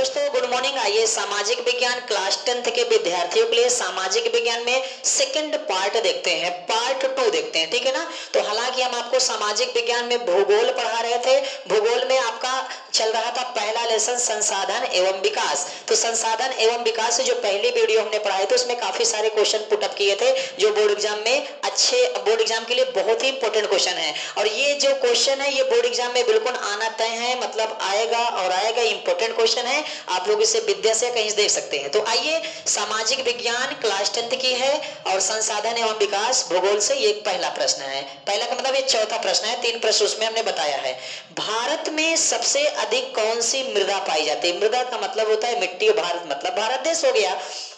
दोस्तों good morning. आइए सामाजिक विज्ञान क्लास 10th के विद्यार्थियों के लिए सामाजिक विज्ञान में सेकंड पार्ट देखते हैं, पार्ट 2 देखते हैं, ठीक है ना। तो हालांकि हम आपको सामाजिक विज्ञान में भूगोल पढ़ा रहे थे, भूगोल में आपका चल रहा था पहला लेसन संसाधन एवं विकास। तो संसाधन एवं विकास से जो पहली वीडियो हमने पढ़ाई थी उसमें काफी सारे क्वेश्चन पुटअप किए थे जो बोर्ड एग्जाम में अच्छे बोर्ड एग्जाम के लिए बहुत ही इंपॉर्टेंट क्वेश्चन है। और ये जो क्वेश्चन है ये बोर्ड एग्जाम में बिल्कुल आना तय है, मतलब आएगा और आएगा, इंपॉर्टेंट क्वेश्चन है। आप लोग इसे विद्या से कहीं देख सकते हैं। तो आइए सामाजिक विज्ञान क्लास 10th की है और संसाधन एवं विकास भूगोल से ये पहला प्रश्न है। पहला का मतलब ये चौथा प्रश्न है, 3 प्रश्न उसमें हमने बताया है। भारत में सबसे अधिक कौन सी मृदा पाई जाती है? मृदा का मतलब होता है मिट्टी, भारत मतलब भारत देश हो गया।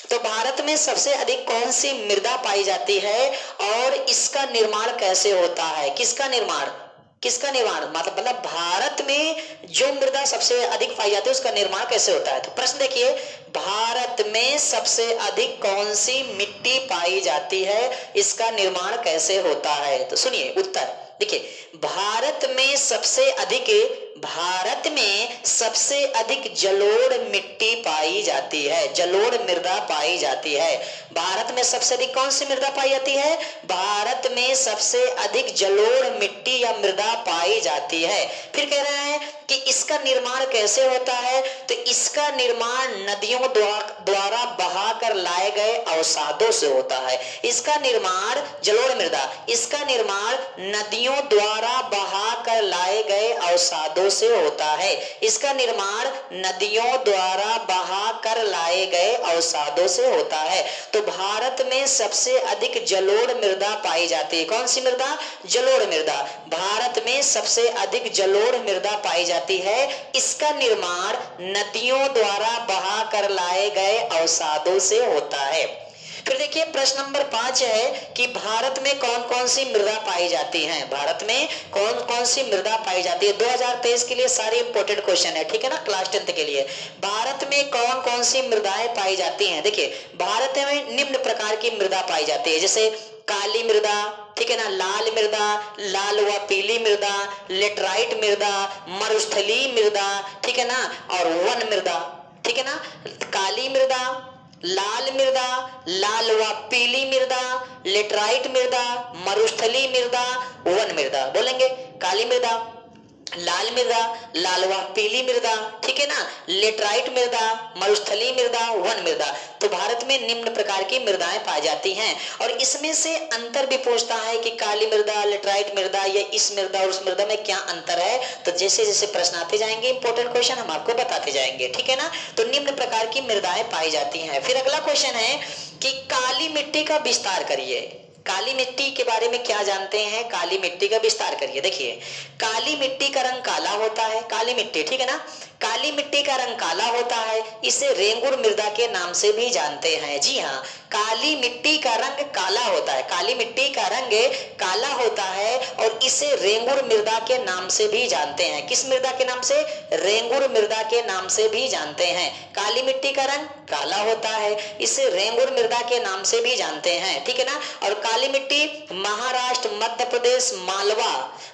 तो भारत में सबसे अधिक कौन सी मृदा पाई जाती है और इसका निर्माण कैसे होता है? किसका निर्माण? किसका निर्माण मतलब भारत में जो मृदा सबसे अधिक पाई जाती है उसका निर्माण कैसे होता है? तो प्रश्न देखिए, भारत में सबसे अधिक कौन सी मिट्टी पाई जाती है, इसका निर्माण कैसे होता है? तो सुनिए उत्तर देखिए, भारत में सबसे अधिक जलोढ़ मिट्टी पाई जाती है, जलोढ़ मृदा पाई जाती है। भारत में सबसे अधिक कौन सी मृदा पाई जाती है? भारत में सबसे अधिक जलोढ़ मिट्टी या मृदा पाई जाती है। फिर कह रहे हैं कि इसका निर्माण कैसे होता है? तो इसका निर्माण नदियों द्वारा बहाकर लाए गए अवसादों से होता है। इसका निर्माण जलोढ़ मृदा, इसका निर्माण नदियों द्वारा बहाकर लाए गए अवसादों से होता है। इसका निर्माण नदियों द्वारा बहाकर लाए गए अवसादों से होता है। तो भारत में सबसे अधिक जलोढ़ मृदा पाई जाती है। कौन सी मृदा? जलोढ़ मृदा। भारत में सबसे अधिक जलोढ़ मृदा पाई जाती है। इसका निर्माण नदियों द्वारा बहाकर लाए गए अवसादों से होता है। फिर देखिए प्रश्न नंबर 5 है कि भारत में कौन कौन सी मृदा पाई जाती है? भारत में कौन कौन सी मृदा पाई जाती है? 2023 के लिए सारे इंपॉर्टेंट क्वेश्चन है, ठीक है ना, क्लास 10th के लिए। भारत में कौन कौन सी मृदाएं पाई जाती हैं? देखिए भारत में निम्न प्रकार की मृदा पाई जाती है, जैसे काली मृदा, ठीक है ना, लाल मृदा, लाल व पीली मृदा, लेटराइट मृदा, मरुस्थलीय मृदा, ठीक है ना, और वन मृदा, ठीक है ना। काली मृदा, लाल मृदा, लाल व पीली मृदा, लेटराइट मृदा, मरुस्थलीय मृदा, वन मृदा। बोलेंगे काली मृदा, लाल मृदा, लाल व पीली मृदा, ठीक है ना, लेटराइट मृदा, मरुस्थलीय मृदा, वन मृदा। तो भारत में निम्न प्रकार की मृदाएं पाई जाती हैं और इसमें से अंतर भी पूछता है कि काली मृदा, लेटराइट मृदा, या इस मृदा और उस मृदा में क्या अंतर है। तो जैसे जैसे प्रश्न आते जाएंगे इंपॉर्टेंट क्वेश्चन हम आपको बताते जाएंगे, ठीक है ना। तो निम्न प्रकार की मृदाएं पाई जाती हैं। फिर अगला क्वेश्चन है कि काली मिट्टी का विस्तार करिए। काली मिट्टी के बारे में क्या जानते हैं? काली मिट्टी का विस्तार करिए। देखिए काली मिट्टी का रंग काला होता है, काली मिट्टी, ठीक है ना, काली मिट्टी का रंग काला होता है। इसे रेंगुर मृदा के नाम से भी जानते हैं। जी हाँ, काली मिट्टी का रंग काला होता है, काली मिट्टी का रंग काला होता है और इसे रेंगुर मृदा के नाम से भी जानते हैं। किस मृदा के नाम से? रेंगुर मृदा के नाम से भी जानते हैं। काली मिट्टी का रंग काला होता है, इसे रेंगुर मृदा के नाम से भी जानते हैं, ठीक है ना। और काली मिट्टी महाराष्ट्र, मध्य प्रदेश, मालवा,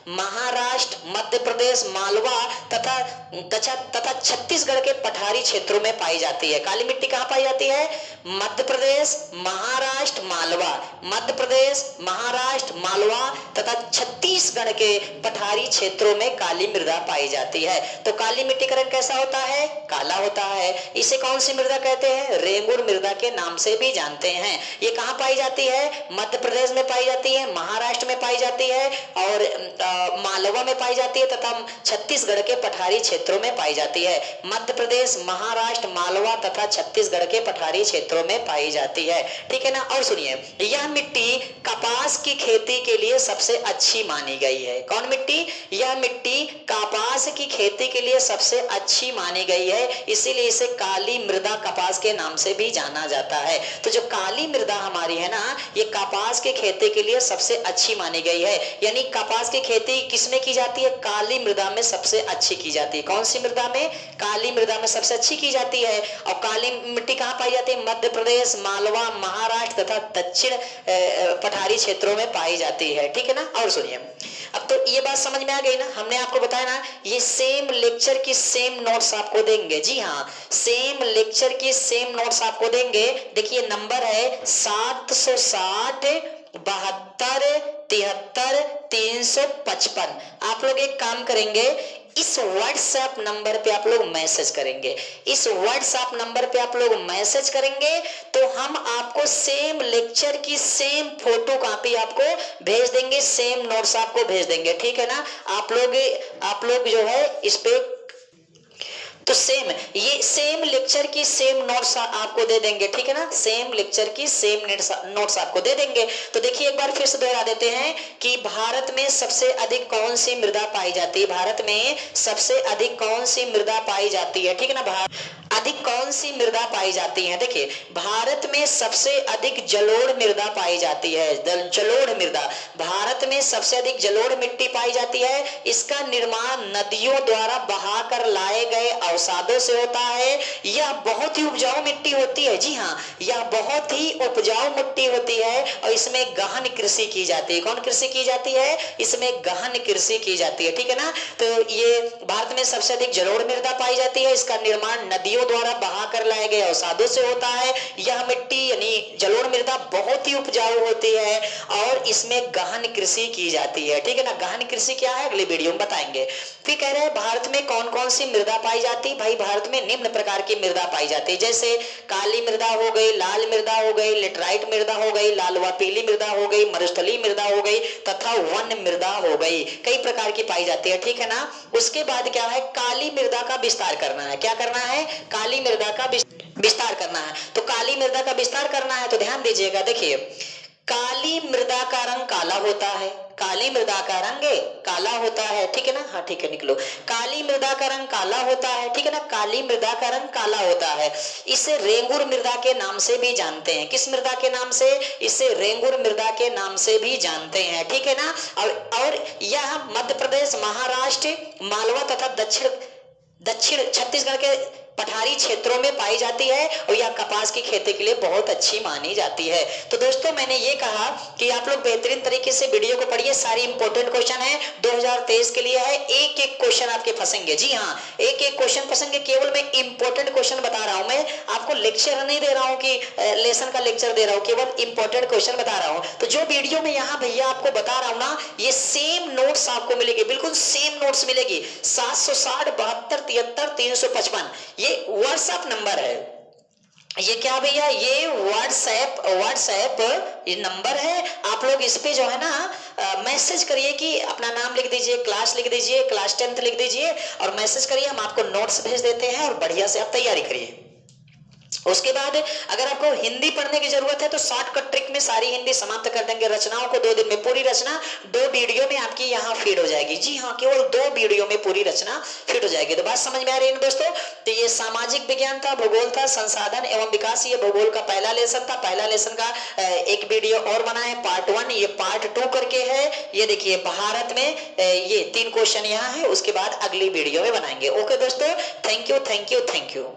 महाराष्ट्र, मध्य प्रदेश, मालवा तथा छत्तीसगढ़ के पठारी क्षेत्रों में पाई जाती है। काली मिट्टी कहाँ पाई जाती है? मध्य प्रदेश, महाराष्ट्र, मालवा, मध्य प्रदेश, महाराष्ट्र, मालवा तथा छत्तीसगढ़ के पठारी क्षेत्रों में काली मृदा पाई जाती है। तो काली मिट्टी का रंग कैसा होता है? काला होता है। इसे कौन सी मृदा कहते हैं? रेंगुर मृदा के नाम से भी जानते हैं। ये कहाँ पाई जाती है? मध्य प्रदेश में पाई जाती है, महाराष्ट्र में पाई जाती है और मालवा में पाई जाती है तथा छत्तीसगढ़ के पठारी क्षेत्रों में पाई जाती है। मध्य प्रदेश, महाराष्ट्र, मालवा तथा छत्तीसगढ़ के पठारी क्षेत्रों में पाई जाती है, ठीक है ना। और सुनिए, यह मिट्टी कपास की खेती के लिए सबसे अच्छी मानी गई है। कौन मिट्टी? यह मिट्टी कपास की खेती के लिए सबसे अच्छी मानी गई है, इसीलिए इसे काली मृदा कपास के नाम से भी जाना जाता है। तो जो काली मृदा हमारी है ना, ये कपास की खेती के लिए सबसे अच्छी मानी गई है। यानी कपास की खेती किसमें की जाती है? काली मृदा में सबसे अच्छी की जाती है। कौन सी मृदा में? काली मृदा में सबसे अच्छी की जाती है। और काली मिट्टी कहाँ पाई जाती है? मध्य प्रदेश, मालवा, महाराष्ट्र तथा दक्षिण पठारी क्षेत्रों में पाई जाती है, ठीक है ना। और सुनिए अब तो ये बात समझ में आ गई ना, हमने आपको बताया ना ये सेम लेक्चर की सेम नोट्स आपको देंगे। जी हाँ, सेम लेक्चर की सेम नोट्स आपको देंगे। देखिए नंबर है 760 72 73 355। आप लोग एक काम करेंगे, इस व्हाट्सएप नंबर पे आप लोग मैसेज करेंगे, इस व्हाट्सएप नंबर पे आप लोग मैसेज करेंगे तो हम आपको सेम लेक्चर की सेम फोटो कॉपी आपको भेज देंगे, सेम नोट्स आपको भेज देंगे। ठीक है ना, आप लोग जो है इस पे तो ये सेम लेक्चर की सेम नोट्स आपको दे देंगे। ठीक है ना, सेम लेक्चर की सेम नोट्स आपको दे देंगे। तो देखिए एक बार फिर से दोहरा देते हैं कि भारत में सबसे अधिक कौन सी मृदा पाई जाती है, भारत में सबसे अधिक कौन सी मृदा पाई जाती है। ठीक है ना, अधिक कौन सी मृदा पाई जाती है। देखिए भारत में सबसे अधिक जलोढ़ मृदा पाई जाती है, जलोढ़ मृदा, भारत में सबसे अधिक जलोढ़ मिट्टी पाई जाती है। इसका निर्माण नदियों द्वारा बहाकर लाए गए अवसादों से होता है। यह बहुत ही उपजाऊ मिट्टी होती है। जी हाँ, यह बहुत ही उपजाऊ मिट्टी होती है और इसमें गहन कृषि की जाती है। कौन कृषि की जाती है, इसमें गहन कृषि की जाती है। ठीक है ना, तो ये भारत में सबसे अधिक जलोढ़ मृदा पाई जाती है। इसका निर्माण नदियों द्वारा बहा कर लाए गए अवसादों से होता है। यह मिट्टी यानी जलोढ़ मृदा बहुत ही उपजाऊ होती है और इसमें गहन कृषि की जाती है। ठीक है ना, गहन कृषि क्या है अगले वीडियो में बताएंगे। फिर कह रहे हैं भारत में कौन कौन सी मृदा पाई जाती है। भाई भारत में निम्न प्रकार की मृदा पाई जाती है, जैसे काली मृदा हो गई, लाल मृदा हो गई, लेटराइट मृदा हो गई, लाल व पीली मृदा हो गई, मरुस्थलीय मृदा हो गई तथा वन मृदा हो गई। कई प्रकार की पाई जाती है। ठीक है ना, उसके बाद क्या है, काली मृदा का विस्तार करना है। क्या करना है, काली मृदा का विस्तार करना है। तो काली मृदा का विस्तार करना है तो ध्यान दीजिएगा। देखिए काली मृदा का रंग काला होता है, काली मृदा का रंग काला होता है। ठीक है ना, हाँ ठीक है, निकलो। काली मृदा का रंग काला होता है। ठीक है ना, काली मृदा का रंग काला होता है। इसे रेंगुर मृदा के नाम से भी जानते हैं। किस मृदा के नाम से, इसे रेंगुर मृदा के नाम से भी जानते हैं। ठीक है ना, और यह मध्य प्रदेश, महाराष्ट्र, मालवा तथा दक्षिण छत्तीसगढ़ के पठारी क्षेत्रों में पाई जाती है और यह कपास की खेती के लिए बहुत अच्छी मानी जाती है। तो दोस्तों मैंने ये कहा कि आप लोग बेहतरीन तरीके से वीडियो को पढ़िए, सारी इंपॉर्टेंट क्वेश्चन है 2023 के लिए है। एक एक क्वेश्चन आपके फंसेंगे। जी हाँ, एक एक क्वेश्चन फंसेंगे। केवल मैं इंपॉर्टेंट क्वेश्चन बता रहा हूं, मैं आपको लेक्चर नहीं दे रहा हूं कि लेसन का लेक्चर दे रहा हूं, केवल इंपॉर्टेंट क्वेश्चन बता रहा हूं। तो जो वीडियो में यहाँ भैया आपको बता रहा हूं ना, ये सेम नोट्स आपको मिलेगी, बिल्कुल सेम नोट्स मिलेगी। 760 72 73 355 ये व्हाट्सएप नंबर है। ये क्या भैया, ये व्हाट्सएप ये नंबर है। आप लोग इस पे जो है ना मैसेज करिए कि अपना नाम लिख दीजिए, क्लास लिख दीजिए, क्लास 10th लिख दीजिए और मैसेज करिए, हम आपको नोट्स भेज देते हैं और बढ़िया से आप तैयारी करिए। उसके बाद अगर आपको हिंदी पढ़ने की जरूरत है तो शॉर्टकट ट्रिक में सारी हिंदी समाप्त कर देंगे। रचनाओं को 2 दिन में, पूरी रचना 2 वीडियो में आपकी यहाँ फीड हो जाएगी। जी हाँ, केवल 2 वीडियो में पूरी रचना फीड हो जाएगी। तो बात समझ में आ रही है दोस्तों। तो ये सामाजिक विज्ञान था, भूगोल था, संसाधन एवं विकास, ये भूगोल का पहला लेसन था। पहला लेसन का एक वीडियो और बना है पार्ट 1, ये पार्ट 2 करके है। ये देखिए भारत में ये 3 क्वेश्चन यहाँ है, उसके बाद अगली वीडियो में बनाएंगे। ओके दोस्तों, thank you thank you thank you.